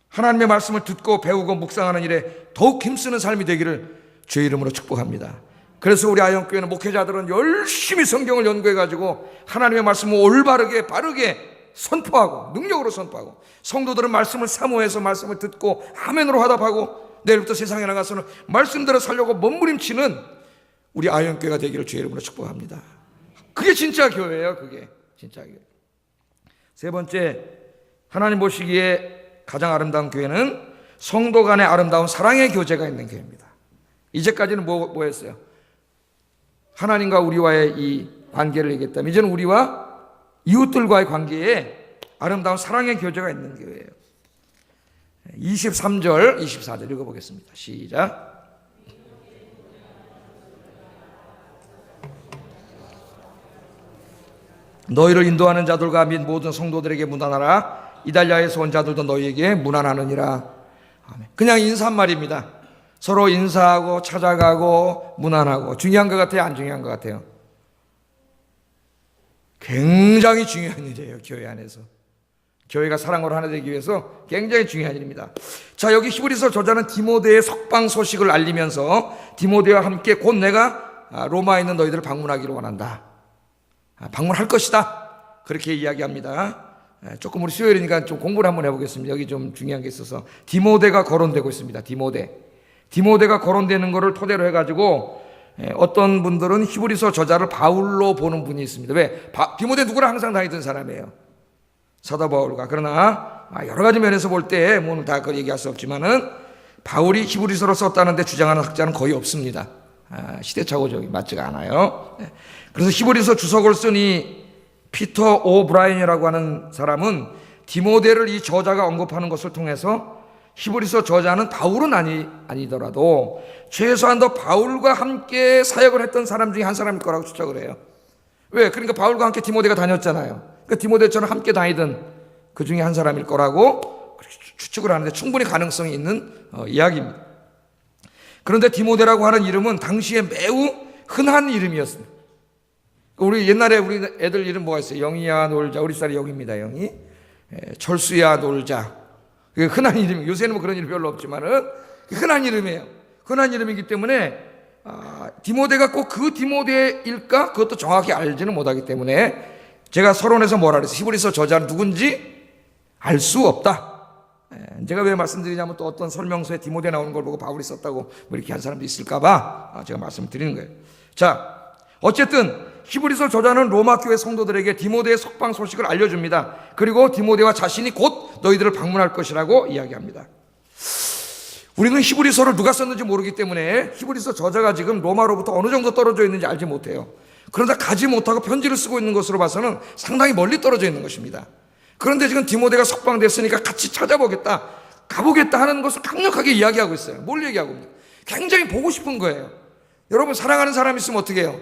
[SPEAKER 1] 하나님의 말씀을 듣고 배우고 묵상하는 일에 더욱 힘쓰는 삶이 되기를 주의 이름으로 축복합니다. 그래서 우리 아이언교회는 목회자들은 열심히 성경을 연구해가지고 하나님의 말씀을 올바르게 바르게 선포하고 능력으로 선포하고, 성도들은 말씀을 사모해서 말씀을 듣고 아멘으로 화답하고 내일부터 세상에 나가서는 말씀대로 살려고 몸부림치는 우리 아이언교회가 되기를 주의 이름으로 축복합니다. 그게 진짜 교회예요. 그게 진짜 교회. 세 번째, 하나님 보시기에 가장 아름다운 교회는 성도 간의 아름다운 사랑의 교제가 있는 교회입니다. 이제까지는 뭐 했어요? 하나님과 우리와의 이 관계를 얘기했다면 이제는 우리와 이웃들과의 관계에 아름다운 사랑의 교제가 있는 교회예요. 23절, 24절 읽어보겠습니다. 시작. 너희를 인도하는 자들과 및 모든 성도들에게 문안하라. 이달리아에서 온 자들도 너희에게 문안하느니라. 아멘. 그냥 인사말입니다. 서로 인사하고 찾아가고 문안하고. 중요한 것 같아요? 안 중요한 것 같아요? 굉장히 중요한 일이에요. 교회 안에서. 교회가 사랑으로 하나 되기 위해서 굉장히 중요한 일입니다. 자, 여기 히브리서 저자는 디모데의 석방 소식을 알리면서 디모데와 함께 곧 내가 로마에 있는 너희들을 방문하기를 원한다. 방문할 것이다. 그렇게 이야기합니다. 조금 우리 수요일이니까 좀 공부를 한번 해보겠습니다. 여기 좀 중요한 게 있어서 디모데가 거론되고 있습니다. 디모데가 거론되는 것을 토대로 해가지고 어떤 분들은 히브리서 저자를 바울로 보는 분이 있습니다. 왜? 디모데 누구랑 항상 다니던 사람이에요. 사도 바울과. 그러나 여러 가지 면에서 볼 때 뭐 다 그걸 얘기할 수 없지만은 바울이 히브리서를 썼다는데 주장하는 학자는 거의 없습니다. 시대착오적이 맞지가 않아요. 그래서 히브리서 주석을 쓴 이 피터 오브라인이라고 하는 사람은 디모데를 이 저자가 언급하는 것을 통해서 히브리서 저자는 바울은 아니더라도 최소한 더 바울과 함께 사역을 했던 사람 중에 한 사람일 거라고 추측을 해요. 왜? 그러니까 바울과 함께 디모데가 다녔잖아요. 그러니까 디모데처럼 함께 다니던 그 중에 한 사람일 거라고 추측을 하는데 충분히 가능성이 있는 이야기입니다. 그런데 디모데라고 하는 이름은 당시에 매우 흔한 이름이었습니다. 우리 옛날에 우리 애들 이름 뭐가 있어요? 영희야 놀자. 우리 딸이 영희입니다. 영희. 철수야 놀자. 그게 흔한 이름이에요. 요새는 뭐 그런 이름 별로 없지만은 흔한 이름이에요. 흔한 이름이기 때문에 디모데가 꼭 그 디모데일까? 그것도 정확히 알지는 못하기 때문에 제가 서론에서 뭐라 그랬어요? 히브리서 저자는 누군지 알 수 없다. 제가 왜 말씀드리냐면 또 어떤 설명서에 디모데 나오는 걸 보고 바울이 썼다고 뭐 이렇게 한 사람도 있을까봐 제가 말씀을 드리는 거예요. 자, 어쨌든 히브리서 저자는 로마 교회 성도들에게 디모데의 석방 소식을 알려줍니다. 그리고 디모데와 자신이 곧 너희들을 방문할 것이라고 이야기합니다. 우리는 히브리서를 누가 썼는지 모르기 때문에 히브리서 저자가 지금 로마로부터 어느 정도 떨어져 있는지 알지 못해요. 그러나 가지 못하고 편지를 쓰고 있는 것으로 봐서는 상당히 멀리 떨어져 있는 것입니다. 그런데 지금 디모데가 석방됐으니까 같이 찾아보겠다, 가보겠다 하는 것을 강력하게 이야기하고 있어요. 뭘 얘기하고 있습니까? 굉장히 보고 싶은 거예요. 여러분, 사랑하는 사람 있으면 어떻게 해요?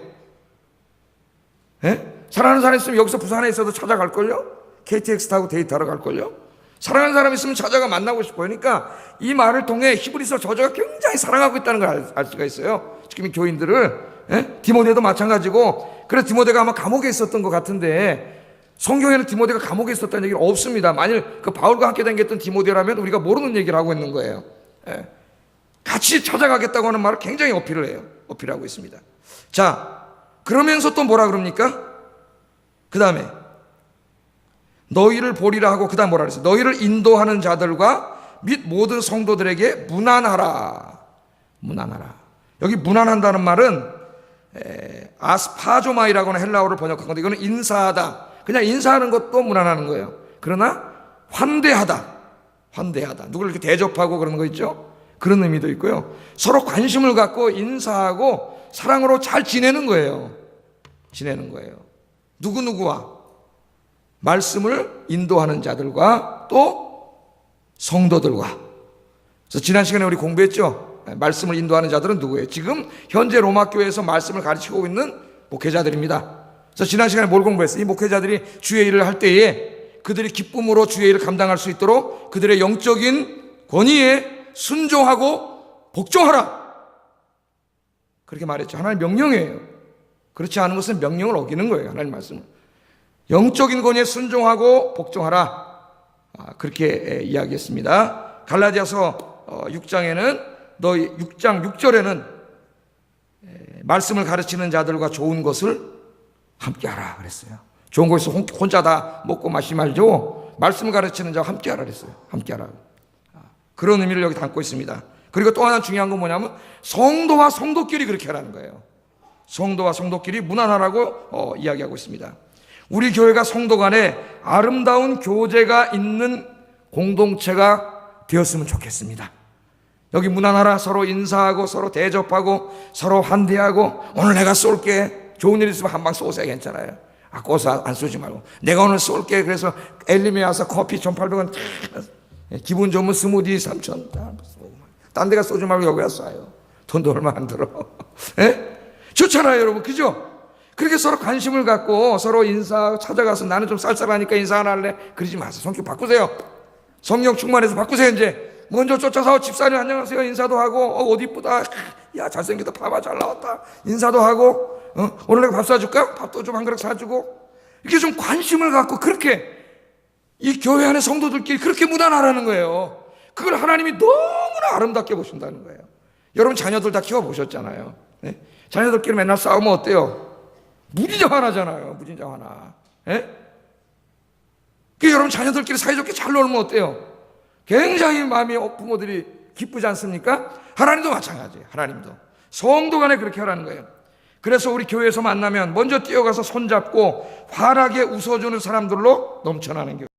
[SPEAKER 1] 사랑하는 사람 있으면 여기서 부산에 있어도 찾아갈걸요? KTX 타고 데이트하러 갈걸요? 사랑하는 사람 있으면 찾아가 만나고 싶어요. 그러니까 이 말을 통해 히브리서 저자가 굉장히 사랑하고 있다는 걸 알 수가 있어요. 지금 이 교인들을. 디모데도 마찬가지고. 그래서 디모데가 아마 감옥에 있었던 것 같은데 성경에는 디모데가 감옥에 있었다는 얘기는 없습니다. 만일 그 바울과 함께 다녔던 디모데라면 우리가 모르는 얘기를 하고 있는 거예요. 같이 찾아가겠다고 하는 말을 굉장히 어필을 해요. 어필하고 있습니다. 자, 그러면서 또 뭐라 그럽니까? 그 다음에 너희를 보리라 하고 그 다음 뭐라 그랬어요? 너희를 인도하는 자들과 및 모든 성도들에게 문안하라. 문안하라. 여기 문안한다는 말은 아스파조마이라고 하는 헬라어를 번역한 건데 이거는 인사하다. 그냥 인사하는 것도 문안하는 거예요. 그러나 환대하다. 환대하다. 누구를 이렇게 대접하고 그러는 거 있죠? 그런 의미도 있고요. 서로 관심을 갖고 인사하고 사랑으로 잘 지내는 거예요. 지내는 거예요. 누구누구와 말씀을 인도하는 자들과 또 성도들과. 그래서 지난 시간에 우리 공부했죠. 말씀을 인도하는 자들은 누구예요? 지금 현재 로마 교회에서 말씀을 가르치고 있는 목회자들입니다. 그래서 지난 시간에 뭘 공부했어요? 이 목회자들이 주의 일을 할 때에 그들이 기쁨으로 주의 일을 감당할 수 있도록 그들의 영적인 권위에 순종하고 복종하라. 그렇게 말했죠. 하나님 명령이에요. 그렇지 않은 것은 명령을 어기는 거예요. 하나님 말씀은. 영적인 권위에 순종하고 복종하라. 그렇게 이야기했습니다. 갈라디아서 6장에는 너희 6장 6절에는 말씀을 가르치는 자들과 좋은 것을 함께하라 그랬어요. 좋은 것에서 혼자 다 먹고 마시지 말죠. 말씀을 가르치는 자와 함께하라 그랬어요. 함께하라. 그런 의미를 여기 담고 있습니다. 그리고 또 하나 중요한 건 뭐냐면 성도와 성도끼리 그렇게 하라는 거예요. 성도와 성도끼리 문안하라고 이야기하고 있습니다. 우리 교회가 성도 간에 아름다운 교제가 있는 공동체가 되었으면 좋겠습니다. 여기 문안하라. 서로 인사하고 서로 대접하고 서로 환대하고 오늘 내가 쏠게. 좋은 일 있으면 한 방 쏘세요. 괜찮아요. 꼬서 안 쏘지 말고 내가 오늘 쏠게. 그래서 엘리메 와서 커피 1,800원 기분 좋으면 스무디 3,000 딴 데가 쏘지 말고 여기가 쏴요. 돈도 얼마 안 들어. 좋잖아요 여러분. 그죠? 그렇게 서로 관심을 갖고 서로 인사하고 찾아가서 나는 좀 쌀쌀하니까 인사 하나 할래. 그러지 마세요. 성격 바꾸세요. 성령 충만해서 바꾸세요. 이제 먼저 쫓아서 집사님 안녕하세요 인사도 하고 옷 이쁘다. 야 잘생기다. 봐봐 잘 나왔다. 인사도 하고 오늘 내가 밥 사줄까? 밥도 좀 한 그릇 사주고. 이렇게 좀 관심을 갖고 그렇게 이 교회 안에 성도들끼리 그렇게 문안하라는 거예요. 그걸 하나님이 너무나 아름답게 보신다는 거예요. 여러분 자녀들 다 키워보셨잖아요. 네? 자녀들끼리 맨날 싸우면 어때요? 무진장 화나잖아요. 무진장 화나. 그 여러분 자녀들끼리 사이좋게 잘 놀면 어때요? 굉장히 마음이 부모들이 기쁘지 않습니까? 하나님도 마찬가지예요. 하나님도 성도 간에 그렇게 하라는 거예요. 그래서 우리 교회에서 만나면 먼저 뛰어가서 손잡고 환하게 웃어주는 사람들로 넘쳐나는 교회.